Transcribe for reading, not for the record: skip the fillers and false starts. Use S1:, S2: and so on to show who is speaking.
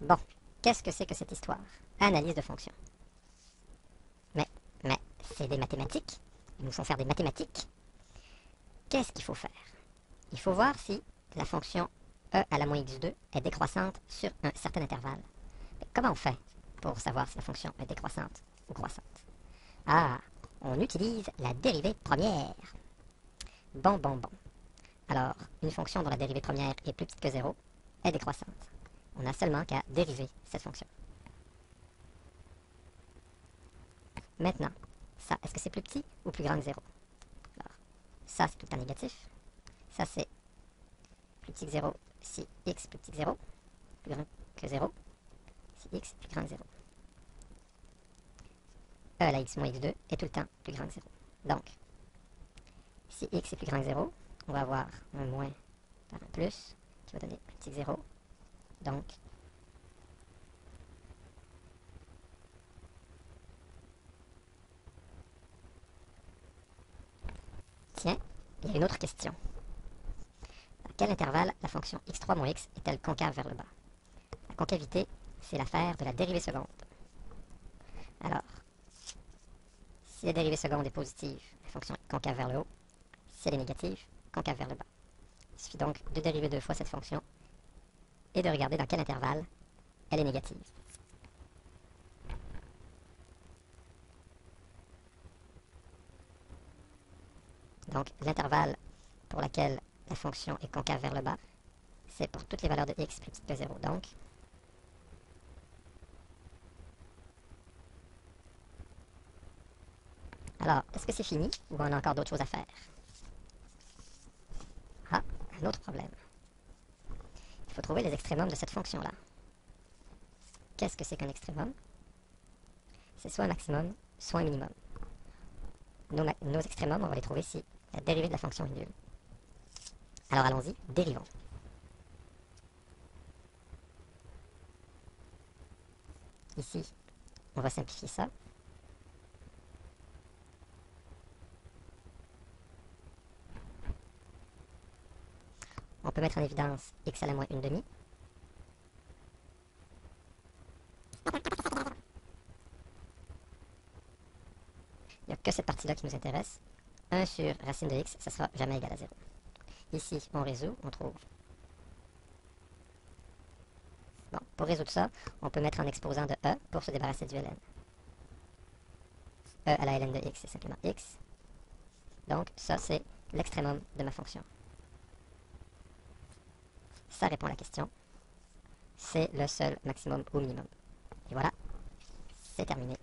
S1: Bon, qu'est-ce que c'est que cette histoire? Analyse de fonction. Mais, mais, c'est des mathématiques. Ils nous font faire des mathématiques. Qu'est-ce qu'il faut faire? Il faut voir si la fonction e à la moins x2 est décroissante sur un certain intervalle. Mais comment on fait pour savoir si la fonction est décroissante ou croissante? Ah, on utilise la dérivée première. Bon. Alors, une fonction dont la dérivée première est plus petite que 0 est décroissante. On n'a seulement qu'à dériver cette fonction. Maintenant, ça, est-ce que c'est plus petit ou plus grand que 0? Alors, ça, c'est tout le temps négatif. Ça, c'est plus petit que 0 si x plus petit que 0, plus grand que 0 si x plus grand que 0. E à la x moins x2 est tout le temps plus grand que 0. Donc, si x est plus grand que 0, on va avoir un moins par un plus qui va donner plus petit que 0. Donc, tiens, il y a une autre question. À quel intervalle la fonction x3 moins x est-elle concave vers le bas? La concavité, c'est l'affaire de la dérivée seconde. Alors, si la dérivée seconde est positive, la fonction est concave vers le haut. Si elle est négative, concave vers le bas. Il suffit donc de dériver 2 fois cette fonction et de regarder dans quel intervalle elle est négative. Donc, l'intervalle pour laquelle la fonction est concave vers le bas, c'est pour toutes les valeurs de x plus petites que 0. Donc, alors, est-ce que c'est fini ou on a encore d'autres choses à faire? Ah, un autre problème. Il faut trouver les extrémums de cette fonction-là. Qu'est-ce que c'est qu'un extrémum? C'est soit un maximum, soit un minimum. Nos extrémums, on va les trouver si la dérivée de la fonction est nulle. Alors allons-y, dérivons. Ici, on va simplifier ça. On peut mettre en évidence x à la moins une demi. Il n'y a que cette partie-là qui nous intéresse. 1 sur racine de x, ça sera jamais égal à 0. Ici, on résout, on trouve. Bon, pour résoudre ça, on peut mettre en exposant de e pour se débarrasser du ln. E à la ln de x, c'est simplement x. Donc, ça, c'est l'extrémum de ma fonction. Ça répond à la question. C'est le seul maximum ou minimum. Et voilà, c'est terminé.